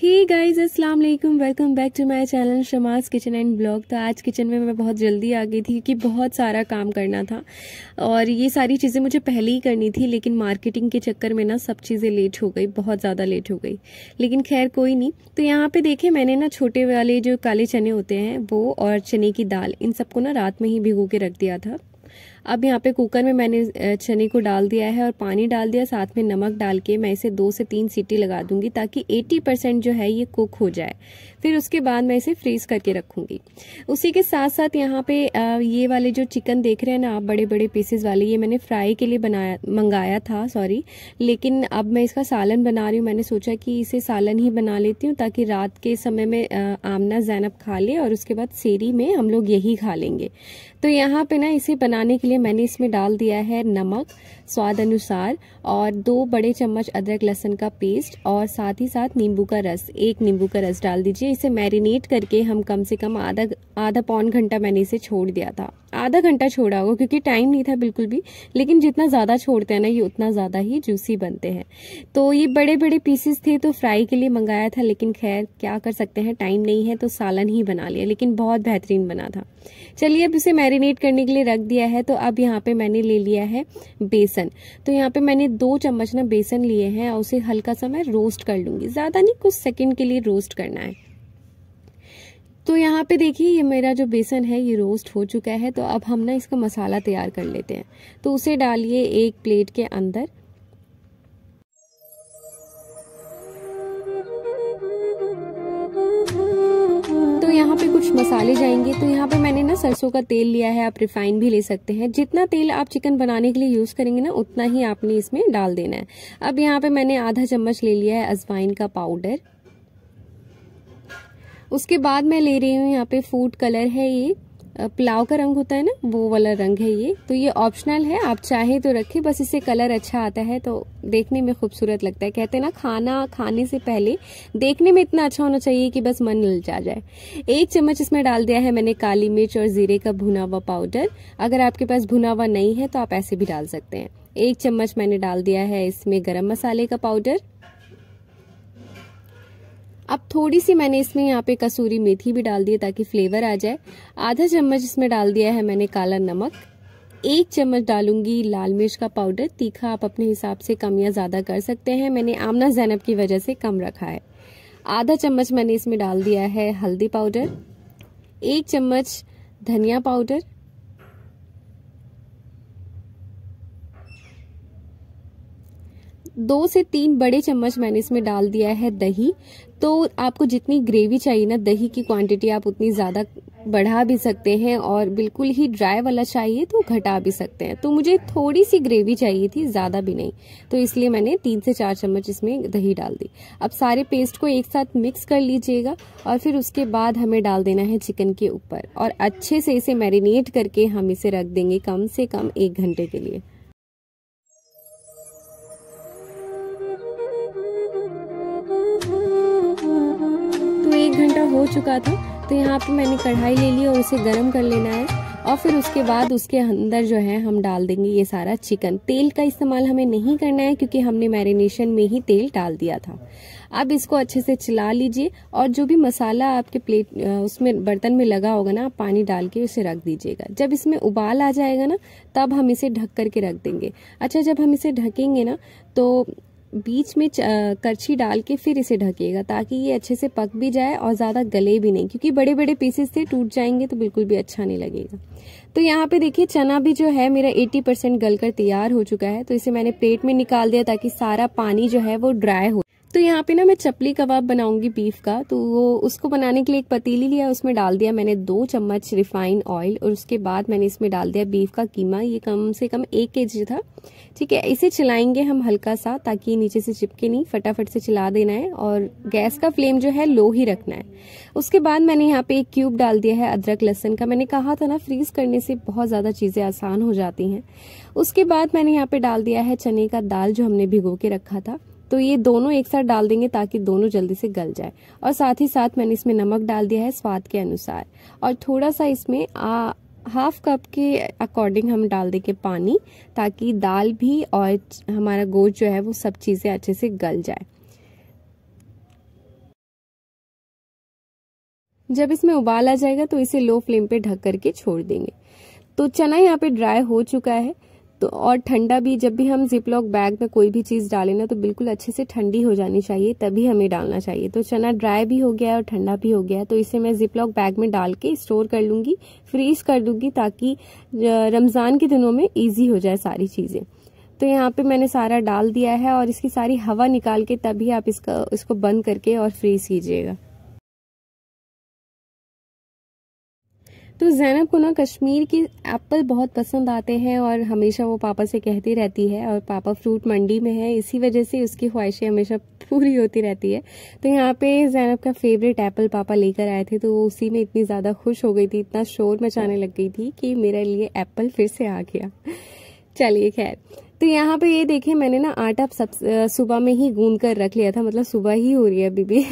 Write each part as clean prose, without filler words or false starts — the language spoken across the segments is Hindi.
हे गाइस, अस्सलाम वालेकुम, welcome back to my channel Shama's kitchen and blog. तो आज किचन में मैं बहुत जल्दी आ गई थी कि बहुत सारा काम करना था और ये सारी चीज़ें मुझे पहले ही करनी थी, लेकिन मार्केटिंग के चक्कर में ना सब चीज़ें लेट हो गई, बहुत ज़्यादा लेट हो गई। लेकिन खैर कोई नहीं। तो यहाँ पे देखिए, मैंने ना छोटे वाले जो काले चने होते हैं वो और चने की दाल, इन सबको ना रात में ही भिगो के रख दिया था। अब यहाँ पे कुकर में मैंने चने को डाल दिया है और पानी डाल दिया, साथ में नमक डाल के मैं इसे 2 से 3 सीटी लगा दूंगी ताकि 80% जो है ये कुक हो जाए। फिर उसके बाद मैं इसे फ्रीज करके रखूंगी। उसी के साथ साथ यहाँ पे ये वाले जो चिकन देख रहे हैं ना आप, बड़े बड़े पीसेस वाले, ये मैंने फ्राई के लिए मंगाया था, लेकिन अब मैं इसका सालन बना रही हूँ। मैंने सोचा कि इसे सालन ही बना लेती हूँ ताकि रात के समय में आमना ज़ैनब खा ले और उसके बाद सेरी में हम लोग यही खा लेंगे। तो यहाँ पे ना इसे बनाने के लिए मैंने इसमें डाल दिया है नमक स्वाद अनुसार और 2 बड़े चम्मच अदरक लहसुन का पेस्ट और साथ ही साथ नींबू का रस, 1 नींबू का रस डाल दीजिए। इसे मैरिनेट करके हम कम से कम आधा पौन घंटा मैंने इसे छोड़ दिया था। आधा घंटा छोड़ा होगा क्योंकि टाइम नहीं था बिल्कुल भी, लेकिन जितना ज़्यादा छोड़ते हैं ना ये उतना ज़्यादा ही जूसी बनते हैं। तो ये बड़े बड़े पीसेस थे तो फ्राई के लिए मंगाया था, लेकिन खैर क्या कर सकते हैं, टाइम नहीं है तो सालन ही बना लिया, लेकिन बहुत बेहतरीन बना था। चलिए अब इसे मैरिनेट करने के लिए रख दिया है। तो अब यहाँ पे मैंने ले लिया है बेसन। तो यहाँ पे मैंने 2 चम्मच ना बेसन लिए हैं और उसे हल्का सा मैं रोस्ट कर लूंगी, ज़्यादा नहीं, कुछ सेकंड के लिए रोस्ट करना है। तो यहाँ पे देखिए, ये मेरा जो बेसन है ये रोस्ट हो चुका है। तो अब हम ना इसका मसाला तैयार कर लेते हैं। तो उसे डालिए एक प्लेट के अंदर। तो यहाँ पे कुछ मसाले जाएंगे। तो यहाँ पे मैंने ना सरसों का तेल लिया है, आप रिफाइन भी ले सकते हैं। जितना तेल आप चिकन बनाने के लिए यूज करेंगे ना उतना ही आपने इसमें डाल देना है। अब यहाँ पे मैंने आधा चम्मच ले लिया है अजवाइन का पाउडर। उसके बाद मैं ले रही हूँ यहाँ पे फूड कलर है, ये पुलाव का रंग होता है ना, वो वाला रंग है ये। तो ये ऑप्शनल है, आप चाहे तो रखें, बस इससे कलर अच्छा आता है तो देखने में खूबसूरत लगता है। कहते हैं ना, खाना खाने से पहले देखने में इतना अच्छा होना चाहिए कि बस मन ललचा जाए। 1 चम्मच इसमें डाल दिया है मैंने काली मिर्च और जीरे का भुना हुआ पाउडर। अगर आपके पास भुना हुआ नहीं है तो आप ऐसे भी डाल सकते हैं। 1 चम्मच मैंने डाल दिया है इसमें गरम मसाले का पाउडर। अब थोड़ी सी मैंने इसमें यहाँ पे कसूरी मेथी भी डाल दी है ताकि फ्लेवर आ जाए। आधा चम्मच इसमें डाल दिया है मैंने काला नमक। 1 चम्मच डालूंगी लाल मिर्च का पाउडर। तीखा आप अपने हिसाब से कम या ज्यादा कर सकते हैं, मैंने आमना ज़ैनब की वजह से कम रखा है। आधा चम्मच मैंने इसमें डाल दिया है हल्दी पाउडर। 1 चम्मच धनिया पाउडर। 2 से 3 बड़े चम्मच मैंने इसमें डाल दिया है दही। तो आपको जितनी ग्रेवी चाहिए ना, दही की क्वांटिटी आप उतनी ज़्यादा बढ़ा भी सकते हैं, और बिल्कुल ही ड्राई वाला चाहिए तो घटा भी सकते हैं। तो मुझे थोड़ी सी ग्रेवी चाहिए थी, ज़्यादा भी नहीं, तो इसलिए मैंने 3 से 4 चम्मच इसमें दही डाल दी। अब सारे पेस्ट को एक साथ मिक्स कर लीजिएगा और फिर उसके बाद हमें डाल देना है चिकन के ऊपर और अच्छे से इसे मैरिनेट करके हम इसे रख देंगे कम से कम 1 घंटे के लिए। तो 1 घंटा हो चुका था। तो यहाँ पे मैंने कढ़ाई ले ली और उसे गर्म कर लेना है और फिर उसके बाद उसके अंदर जो है हम डाल देंगे ये सारा चिकन। तेल का इस्तेमाल हमें नहीं करना है क्योंकि हमने मैरिनेशन में ही तेल डाल दिया था। अब इसको अच्छे से चला लीजिए और जो भी मसाला आपके प्लेट उसमें बर्तन में लगा होगा ना, आप पानी डाल के उसे रख दीजिएगा। जब इसमें उबाल आ जाएगा ना तब हम इसे ढक करके रख देंगे। अच्छा, जब हम इसे ढकेंगे ना तो बीच में करछी डाल के फिर इसे ढकिएगा ताकि ये अच्छे से पक भी जाए और ज़्यादा गले भी नहीं, क्योंकि बड़े बड़े पीसेस से टूट जाएंगे तो बिल्कुल भी अच्छा नहीं लगेगा। तो यहाँ पे देखिए, चना भी जो है मेरा 80% गलकर तैयार हो चुका है। तो इसे मैंने प्लेट में निकाल दिया ताकि सारा पानी जो है वो ड्राई हो। तो यहाँ पे ना मैं चपली कबाब बनाऊंगी बीफ का। तो वो उसको बनाने के लिए एक पतीली लिया, उसमें डाल दिया मैंने 2 चम्मच रिफाइंड ऑयल और उसके बाद मैंने इसमें डाल दिया बीफ का कीमा। ये कम से कम 1 kg था। ठीक है, इसे चलाएंगे हम हल्का सा ताकि नीचे से चिपके नहीं, फटाफट से चला देना है और गैस का फ्लेम जो है लो ही रखना है। उसके बाद मैंने यहाँ पे 1 क्यूब डाल दिया है अदरक लहसुन का। मैंने कहा था ना, फ्रीज करने से बहुत ज्यादा चीजें आसान हो जाती हैं। उसके बाद मैंने यहाँ पे डाल दिया है चने का दाल जो हमने भिगो के रखा था। तो ये दोनों एक साथ डाल देंगे ताकि दोनों जल्दी से गल जाए। और साथ ही साथ मैंने इसमें नमक डाल दिया है स्वाद के अनुसार और थोड़ा सा इसमें 1/2 कप के अकॉर्डिंग हम डाल देंगे पानी, ताकि दाल भी और हमारा गोश्त जो है वो सब चीज़ें अच्छे से गल जाए। जब इसमें उबाल आ जाएगा तो इसे लो फ्लेम पे ढक करके छोड़ देंगे। तो चना यहाँ पे ड्राई हो चुका है। तो और ठंडा भी, जब भी हम जिपलॉक बैग में कोई भी चीज़ डालें ना तो बिल्कुल अच्छे से ठंडी हो जानी चाहिए, तभी हमें डालना चाहिए। तो चना ड्राई भी हो गया है और ठंडा भी हो गया है। तो इसे मैं जिपलॉक बैग में डाल के स्टोर कर लूँगी, फ्रीज कर दूँगी, ताकि रमज़ान के दिनों में ईजी हो जाए सारी चीज़ें। तो यहाँ पे मैंने सारा डाल दिया है और इसकी सारी हवा निकाल के तभी आप इसको बंद करके और फ्रीज कीजिएगा। तो ज़ैनब को ना कश्मीर की एप्पल बहुत पसंद आते हैं और हमेशा वो पापा से कहती रहती है, और पापा फ्रूट मंडी में है, इसी वजह से उसकी ख्वाहिशें हमेशा पूरी होती रहती है। तो यहाँ पे ज़ैनब का फेवरेट एप्पल पापा लेकर आए थे, तो वो उसी में इतनी ज़्यादा खुश हो गई थी, इतना शोर मचाने लग गई थी कि मेरे लिए एप्पल फिर से आ गया। चलिए खैर, तो यहाँ पे ये देखिए मैंने ना आटा सुबह में ही गूंद कर रख लिया था, मतलब सुबह ही हो रही है अभी भी।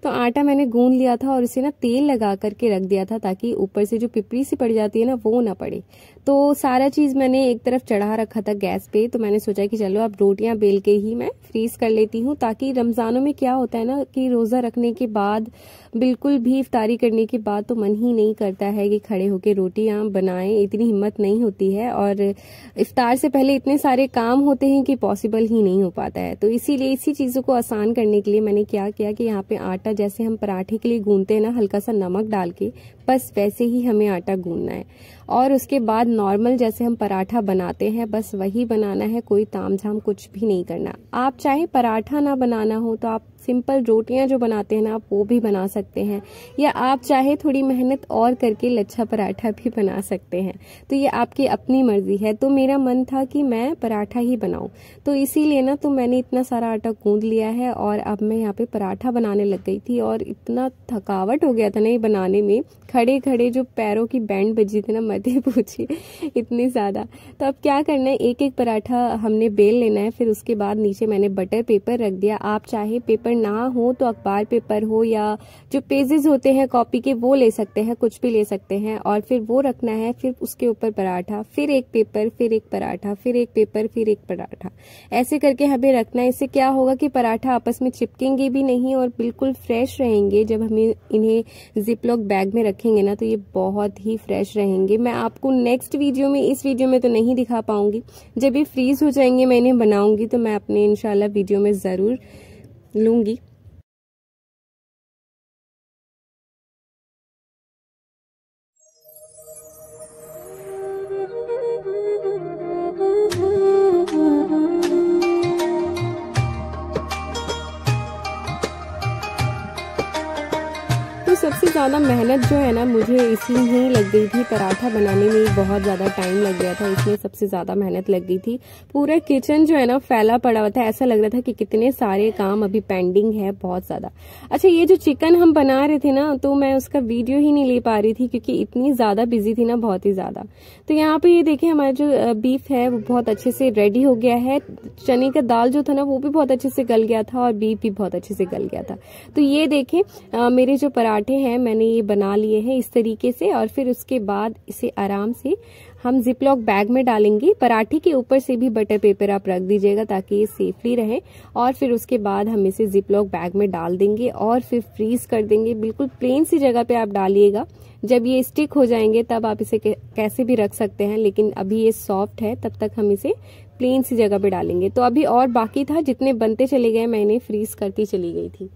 तो आटा मैंने गूंद लिया था और उसे ना तेल लगा करके रख दिया था, ताकि ऊपर से जो पिपड़ी सी पड़ जाती है ना वो ना पड़े। तो सारा चीज़ मैंने एक तरफ चढ़ा रखा था गैस पे। तो मैंने सोचा कि चलो अब रोटियां बेल के ही मैं फ्रीज कर लेती हूँ, ताकि रमज़ानों में क्या होता है ना कि रोज़ा रखने के बाद बिल्कुल भी इफ्तारी करने के बाद तो मन ही नहीं करता है कि खड़े होकर रोटियां बनाएं, इतनी हिम्मत नहीं होती है, और इफ्तार से पहले इतने सारे काम होते हैं कि पॉसिबल ही नहीं हो पाता है। तो इसीलिए इसी चीज़ों को आसान करने के लिए मैंने क्या किया कि यहाँ पे आटा जैसे हम पराठे के लिए गूंदते हैं ना, हल्का सा नमक डाल के, बस वैसे ही हमें आटा गूंदना है। और उसके बाद नॉर्मल जैसे हम पराठा बनाते हैं बस वही बनाना है, कोई तामझाम कुछ भी नहीं करना। आप चाहे पराठा ना बनाना हो तो आप सिंपल रोटियां जो बनाते हैं ना आप वो भी बना सकते हैं, या आप चाहे थोड़ी मेहनत और करके लच्छा पराठा भी बना सकते हैं। तो ये आपकी अपनी मर्जी है। तो मेरा मन था कि मैं पराठा ही बनाऊं, तो इसीलिए ना तो मैंने इतना सारा आटा गूंद लिया है और अब मैं यहाँ पे पराठा बनाने लग गई थी। और इतना थकावट हो गया था ना ये बनाने में, खड़े खड़े जो पैरों की बैंड बजी थी ना, मत ही पूछिए, इतनी ज्यादा। तो अब क्या करना है, एक एक पराठा हमने बेल लेना है। फिर उसके बाद नीचे मैंने बटर पेपर रख दिया। आप चाहे पेपर ना हो तो अखबार पेपर हो, या जो पेजेस होते हैं कॉपी के वो ले सकते हैं, कुछ भी ले सकते हैं। और फिर वो रखना है, फिर उसके ऊपर पराठा, फिर एक पेपर, फिर एक पराठा, फिर एक पेपर, फिर एक पराठा, ऐसे करके हमें रखना है। इससे क्या होगा कि पराठा आपस में चिपकेंगे भी नहीं और बिल्कुल फ्रेश रहेंगे। जब हमें इन्हें जिपलॉक बैग में रखेंगे ना तो ये बहुत ही फ्रेश रहेंगे। मैं आपको नेक्स्ट वीडियो में, इस वीडियो में तो नहीं दिखा पाऊंगी, जब ये फ्रीज हो जाएंगे मैं इन्हें बनाऊंगी तो मैं अपने इंशाल्लाह वीडियो में जरूर लूंगी। तो सबसे ज़्यादा मेहनत जो है ना मुझे इसी में लग गई थी, पराठा बनाने में बहुत ज़्यादा टाइम लग गया था, इसमें सबसे ज़्यादा मेहनत लग गई थी। पूरा किचन जो है ना फैला पड़ा हुआ था, ऐसा लग रहा था कि कितने सारे काम अभी पेंडिंग है, बहुत ज़्यादा। अच्छा, ये जो चिकन हम बना रहे थे ना तो मैं उसका वीडियो ही नहीं ले पा रही थी क्योंकि इतनी ज़्यादा बिजी थी ना, बहुत ही ज़्यादा। तो यहाँ पे ये देखिए हमारा जो बीफ है वो बहुत अच्छे से रेडी हो गया है। चने का दाल जो था ना वो भी बहुत अच्छे से गल गया था और बीफ भी बहुत अच्छे से गल गया था। तो ये देखें मेरे जो पराठे हैं मैंने ये बना लिए हैं इस तरीके से। और फिर उसके बाद इसे आराम से हम जिपलॉक बैग में डालेंगे। पराठे के ऊपर से भी बटर पेपर आप रख दीजिएगा ताकि ये सेफली रहे। और फिर उसके बाद हम इसे जिपलॉक बैग में डाल देंगे और फिर फ्रीज कर देंगे। बिल्कुल प्लेन सी जगह पे आप डालिएगा, जब ये स्टिक हो जाएंगे तब आप इसे कैसे भी रख सकते हैं, लेकिन अभी ये सॉफ्ट है तब तक हम इसे प्लेन सी जगह पे डालेंगे। तो अभी और बाकी था, जितने बनते चले गए मैंने फ्रीज करती चली गई थी।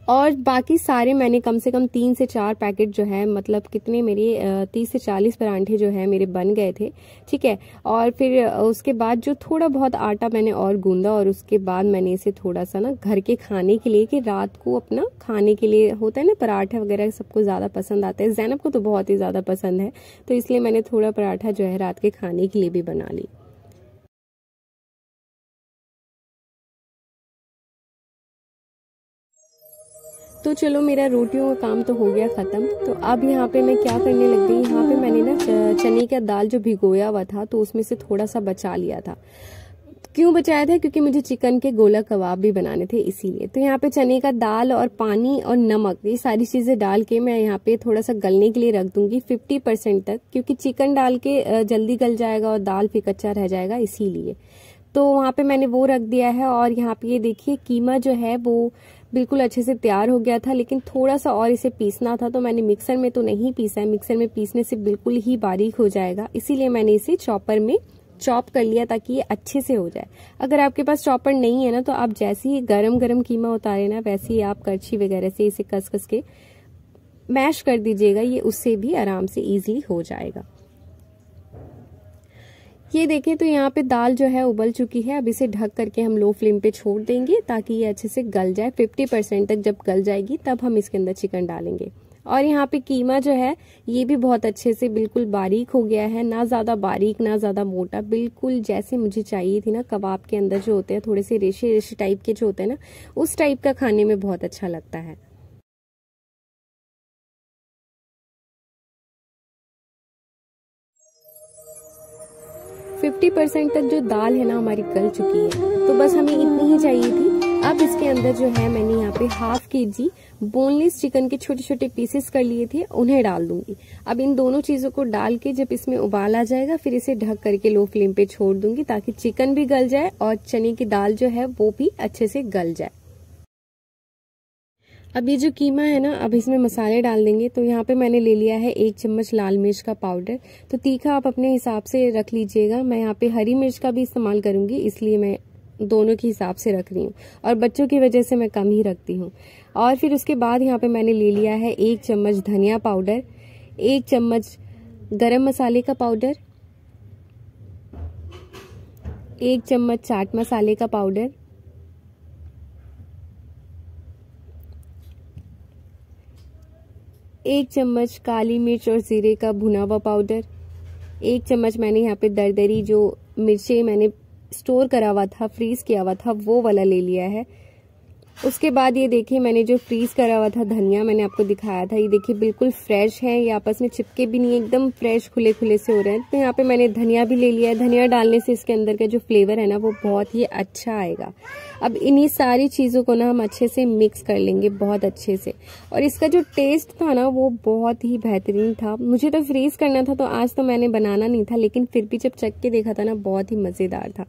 और बाकी सारे मैंने कम से कम 3 से 4 पैकेट जो है, मतलब कितने मेरे 30 से 40 परांठे जो है मेरे बन गए थे, ठीक है। और फिर उसके बाद जो थोड़ा बहुत आटा मैंने और गूंदा और उसके बाद मैंने इसे थोड़ा सा ना घर के खाने के लिए, कि रात को अपना खाने के लिए होता है ना पराठा वगैरह, सबको ज़्यादा पसंद आता है, ज़ैनब को तो बहुत ही ज़्यादा पसंद है, तो इसलिए मैंने थोड़ा पराठा जो है रात के खाने के लिए भी बना ली। तो चलो मेरा रोटियों का काम तो हो गया ख़त्म। तो अब यहाँ पे मैं क्या करने लग गई, यहाँ पे मैंने ना चने का दाल जो भिगोया हुआ था तो उसमें से थोड़ा सा बचा लिया था। क्यों बचाया था, क्योंकि मुझे चिकन के गोला कबाब भी बनाने थे इसीलिए। तो यहाँ पे चने का दाल और पानी और नमक ये सारी चीज़ें डाल के मैं यहाँ पे थोड़ा सा गलने के लिए रख दूंगी 50% तक, क्योंकि चिकन डाल के जल्दी गल जाएगा और दाल फिर कच्चा रह जाएगा इसीलिए। तो वहाँ पे मैंने वो रख दिया है। और यहाँ पे ये देखिए कीमा जो है वो बिल्कुल अच्छे से तैयार हो गया था, लेकिन थोड़ा सा और इसे पीसना था, तो मैंने मिक्सर में तो नहीं पीसा है। मिक्सर में पीसने से बिल्कुल ही बारीक हो जाएगा, इसीलिए मैंने इसे चॉपर में चॉप कर लिया ताकि ये अच्छे से हो जाए। अगर आपके पास चॉपर नहीं है ना, तो आप जैसे ही गरम गरम कीमा उतारे ना, वैसे ही आप करछी वगैरह से इसे कस कस के मैश कर दीजिएगा, ये उससे भी आराम से इजीली हो जाएगा। ये देखें तो यहाँ पे दाल जो है उबल चुकी है। अब इसे ढक करके हम लो फ्लेम पे छोड़ देंगे ताकि ये अच्छे से गल जाए। 50% तक जब गल जाएगी तब हम इसके अंदर चिकन डालेंगे। और यहाँ पे कीमा जो है ये भी बहुत अच्छे से बिल्कुल बारीक हो गया है, ना ज़्यादा बारीक ना ज़्यादा मोटा, बिल्कुल जैसे मुझे चाहिए थी ना। कबाब के अंदर जो होते हैं थोड़े से रेशे रेशे टाइप के जो होते हैं ना, उस टाइप का खाने में बहुत अच्छा लगता है। 50% तक जो दाल है ना हमारी गल चुकी है, तो बस हमें इतनी ही चाहिए थी। अब इसके अंदर जो है मैंने यहाँ पे ½ kg बोनलेस चिकन के छोटे छोटे पीसेस कर लिए थे, उन्हें डाल दूंगी। अब इन दोनों चीजों को डाल के जब इसमें उबाल आ जाएगा, फिर इसे ढक करके लो फ्लेम पे छोड़ दूंगी ताकि चिकन भी गल जाए और चने की दाल जो है वो भी अच्छे से गल जाए। अब ये जो कीमा है ना, अब इसमें मसाले डाल देंगे। तो यहाँ पे मैंने ले लिया है 1 चम्मच लाल मिर्च का पाउडर। तो तीखा आप अपने हिसाब से रख लीजिएगा। मैं यहाँ पे हरी मिर्च का भी इस्तेमाल करूंगी, इसलिए मैं दोनों के हिसाब से रख रही हूँ, और बच्चों की वजह से मैं कम ही रखती हूँ। और फिर उसके बाद यहाँ पे मैंने ले लिया है 1 चम्मच धनिया पाउडर, 1 चम्मच गरम मसाले का पाउडर, 1 चम्मच चाट मसाले का पाउडर, 1 चम्मच काली मिर्च और जीरे का भुना हुआ पाउडर, 1 चम्मच मैंने यहाँ पे दरदरी जो मिर्चें मैंने स्टोर करा हुआ था, फ्रीज किया हुआ था, वो वाला ले लिया है। उसके बाद ये देखिए मैंने जो फ्रीज करा हुआ था धनिया, मैंने आपको दिखाया था, ये देखिए बिल्कुल फ्रेश है, ये आपस में चिपके भी नहीं है, एकदम फ्रेश खुले खुले से हो रहे हैं। तो यहाँ पे मैंने धनिया भी ले लिया है। धनिया डालने से इसके अंदर का जो फ्लेवर है ना वो बहुत ही अच्छा आएगा। अब इन्हीं सारी चीज़ों को ना हम अच्छे से मिक्स कर लेंगे बहुत अच्छे से। और इसका जो टेस्ट था ना वो बहुत ही बेहतरीन था। मुझे तो फ्रीज करना था, तो आज तो मैंने बनाना नहीं था, लेकिन फिर भी जब चख के देखा था ना बहुत ही मज़ेदार था।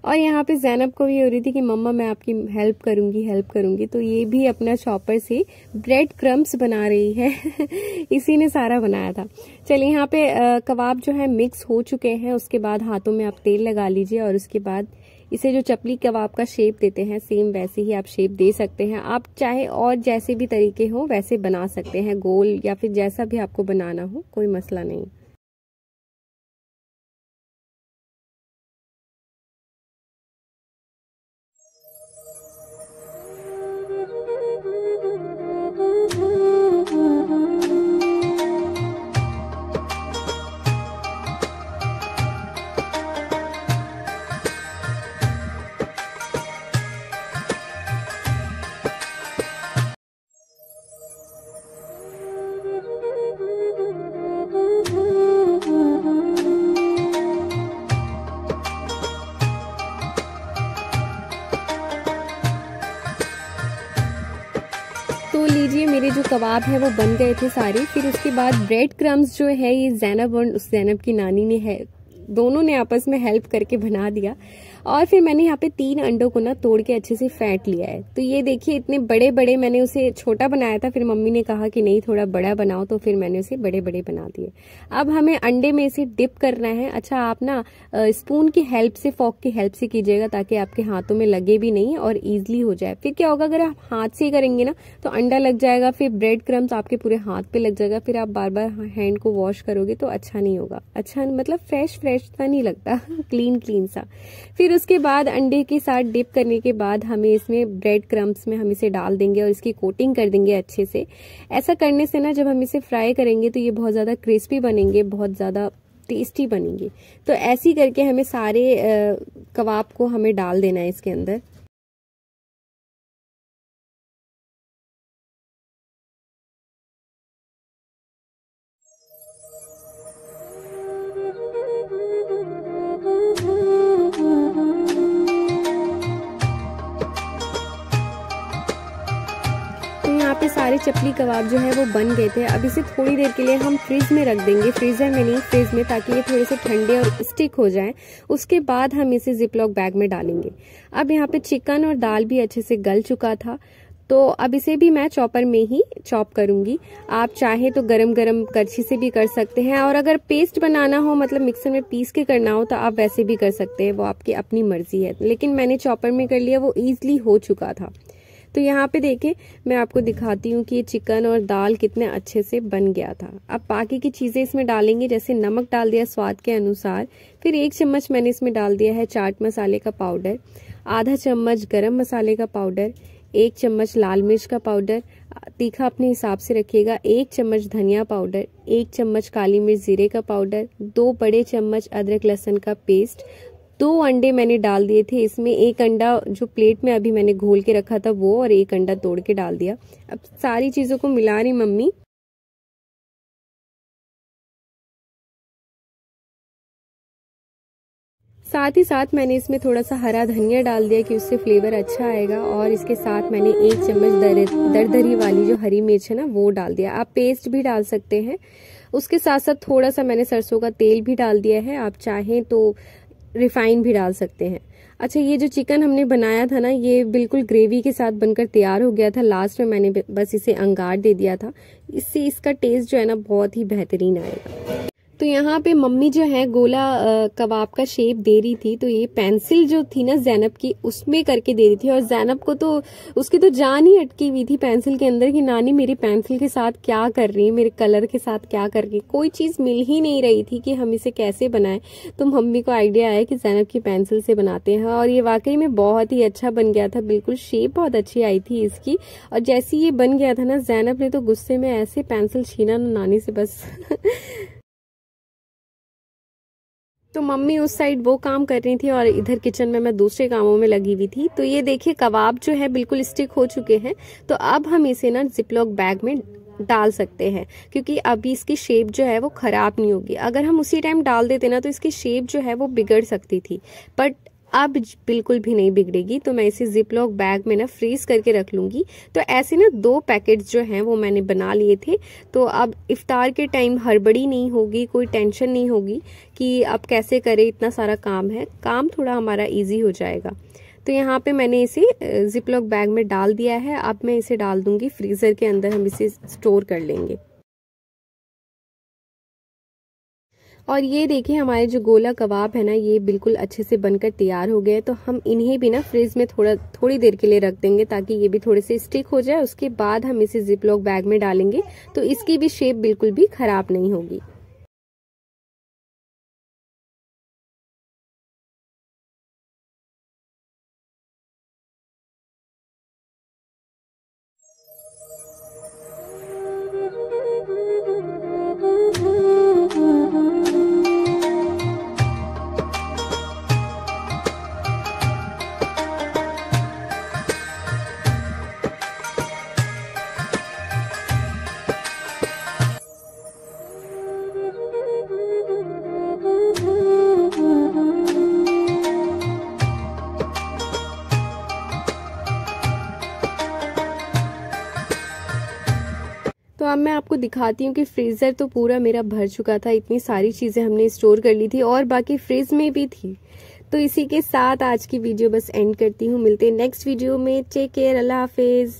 और यहाँ पे ज़ैनब को ये हो रही थी कि मम्मा मैं आपकी हेल्प करूंगी, तो ये भी अपना चॉपर से ब्रेड क्रम्स बना रही है इसी ने सारा बनाया था। चलिए यहाँ पे कबाब जो है मिक्स हो चुके हैं। उसके बाद हाथों में आप तेल लगा लीजिए, और उसके बाद इसे जो चपली कबाब का शेप देते हैं सेम वैसे ही आप शेप दे सकते हैं। आप चाहे और जैसे भी तरीके हो वैसे बना सकते हैं, गोल या फिर जैसा भी आपको बनाना हो, कोई मसला नहीं। तो लीजिए मेरे जो कबाब है वो बन गए थे सारे। फिर उसके बाद ब्रेड क्रम्स जो है ये ज़ैनब और उस ज़ैनब की नानी ने है, दोनों ने आपस में हेल्प करके बना दिया। और फिर मैंने यहाँ पे 3 अंडों को ना तोड़ के अच्छे से फेंट लिया है। तो ये देखिए इतने बड़े बड़े, मैंने उसे छोटा बनाया था, फिर मम्मी ने कहा कि नहीं थोड़ा बड़ा बनाओ, तो फिर मैंने उसे बड़े बड़े बना दिए। अब हमें अंडे में इसे डिप करना है। अच्छा आप ना स्पून की हेल्प से, फॉक की हेल्प से कीजिएगा ताकि आपके हाथों में लगे भी नहीं और ईजिली हो जाए। फिर क्या होगा, अगर आप हाथ से करेंगे ना तो अंडा लग जाएगा, फिर ब्रेड क्रम्स आपके पूरे हाथ पे लग जाएगा, फिर आप बार बार हैंड को वॉश करोगे तो अच्छा नहीं होगा। अच्छा मतलब फ्रेश सा नहीं लगता क्लीन सा। फिर उसके बाद अंडे के साथ डिप करने के बाद हमें इसमें ब्रेड क्रम्स में हम इसे डाल देंगे और इसकी कोटिंग कर देंगे अच्छे से। ऐसा करने से ना जब हम इसे फ्राई करेंगे तो ये बहुत ज़्यादा क्रिस्पी बनेंगे, बहुत ज़्यादा टेस्टी बनेंगे। तो ऐसे ही करके हमें सारे कबाब को हमें डाल देना है इसके अंदर। यहाँ पे सारे चपली कबाब जो है वो बन गए थे। अब इसे थोड़ी देर के लिए हम फ्रिज में रख देंगे, फ्रीजर में नहीं फ्रिज में, ताकि ये थोड़े से ठंडे और स्टिक हो जाएं। उसके बाद हम इसे जिपलॉक बैग में डालेंगे। अब यहाँ पे चिकन और दाल भी अच्छे से गल चुका था, तो अब इसे भी मैं चॉपर में ही चॉप करूंगी। आप चाहे तो गरम गरम करछी से भी कर सकते हैं, और अगर पेस्ट बनाना हो, मतलब मिक्सर में पीस के करना हो, तो आप वैसे भी कर सकते हैं, वो आपकी अपनी मर्जी है। लेकिन मैंने चॉपर में कर लिया, वो ईजिली हो चुका था। तो यहाँ पे देखें, मैं आपको दिखाती हूँ कि ये चिकन और दाल कितने अच्छे से बन गया था। अब बाकी की चीज़ें इसमें डालेंगे, जैसे नमक डाल दिया स्वाद के अनुसार, फिर 1 चम्मच मैंने इसमें डाल दिया है चाट मसाले का पाउडर, आधा चम्मच गरम मसाले का पाउडर, 1 चम्मच लाल मिर्च का पाउडर, तीखा अपने हिसाब से रखिएगा, 1 चम्मच धनिया पाउडर, 1 चम्मच काली मिर्च जीरे का पाउडर, 2 बड़े चम्मच अदरक लहसुन का पेस्ट, 2 अंडे मैंने डाल दिए थे इसमें। 1 अंडा जो प्लेट में अभी मैंने घोल के रखा था वो, और 1 अंडा तोड़ के डाल दिया। अब सारी चीजों को मिला रही मम्मी। साथ ही साथ मैंने इसमें थोड़ा सा हरा धनिया डाल दिया कि उससे फ्लेवर अच्छा आएगा, और इसके साथ मैंने 1 चम्मच दरदरी वाली जो हरी मिर्च है ना, वो डाल दिया। आप पेस्ट भी डाल सकते हैं। उसके साथ साथ थोड़ा सा मैंने सरसों का तेल भी डाल दिया है, आप चाहें तो रिफाइन भी डाल सकते हैं। अच्छा, ये जो चिकन हमने बनाया था ना, ये बिल्कुल ग्रेवी के साथ बनकर तैयार हो गया था। लास्ट में मैंने बस इसे अंगार दे दिया था, इससे इसका टेस्ट जो है ना बहुत ही बेहतरीन आएगा। तो यहाँ पे मम्मी जो है गोला कबाब का शेप दे रही थी, तो ये पेंसिल जो थी ना ज़ैनब की, उसमें करके दे रही थी, और ज़ैनब को तो उसकी तो जान ही अटकी हुई थी पेंसिल के अंदर कि नानी मेरी पेंसिल के साथ क्या कर रही है, मेरे कलर के साथ क्या कर रही है। कोई चीज़ मिल ही नहीं रही थी कि हम इसे कैसे बनाएं। तो मम्मी को आइडिया आया कि ज़ैनब की पेंसिल से बनाते हैं, और ये वाकई में बहुत ही अच्छा बन गया था। बिल्कुल शेप बहुत अच्छी आई थी इसकी, और जैसे ये बन गया था ना, ज़ैनब ने तो गुस्से में ऐसे पेंसिल छीना ना नानी से बस तो मम्मी उस साइड वो काम कर रही थी, और इधर किचन में मैं दूसरे कामों में लगी हुई थी। तो ये देखिए, कबाब जो है बिल्कुल स्टिक हो चुके हैं। तो अब हम इसे ना जिपलॉक बैग में डाल सकते हैं, क्योंकि अभी इसकी शेप जो है वो खराब नहीं होगी। अगर हम उसी टाइम डाल देते ना, तो इसकी शेप जो है वो बिगड़ सकती थी, बट अब बिल्कुल भी नहीं बिगड़ेगी। तो मैं इसे जिपलॉक बैग में ना फ्रीज करके रख लूंगी। तो ऐसे ना 2 पैकेट्स जो हैं वो मैंने बना लिए थे। तो अब इफ्तार के टाइम हड़बड़ी नहीं होगी, कोई टेंशन नहीं होगी कि अब कैसे करें, इतना सारा काम है, काम थोड़ा हमारा इजी हो जाएगा। तो यहाँ पे मैंने इसे जिपलॉक बैग में डाल दिया है। अब मैं इसे डाल दूंगी फ्रीजर के अंदर, हम इसे स्टोर कर लेंगे। और ये देखिए, हमारे जो गोला कबाब है ना, ये बिल्कुल अच्छे से बनकर तैयार हो गए। तो हम इन्हें भी ना फ्रिज में थोड़ी देर के लिए रख देंगे, ताकि ये भी थोड़े से स्टिक हो जाए। उसके बाद हम इसे जिपलॉक बैग में डालेंगे, तो इसकी भी शेप बिल्कुल भी खराब नहीं होगी। तो अब मैं आपको दिखाती हूँ कि फ्रीज़र तो पूरा मेरा भर चुका था, इतनी सारी चीज़ें हमने स्टोर कर ली थी, और बाकी फ्रिज में भी थी। तो इसी के साथ आज की वीडियो बस एंड करती हूँ। मिलते हैं नेक्स्ट वीडियो में। टेक केयर, अल्लाह हाफिज़।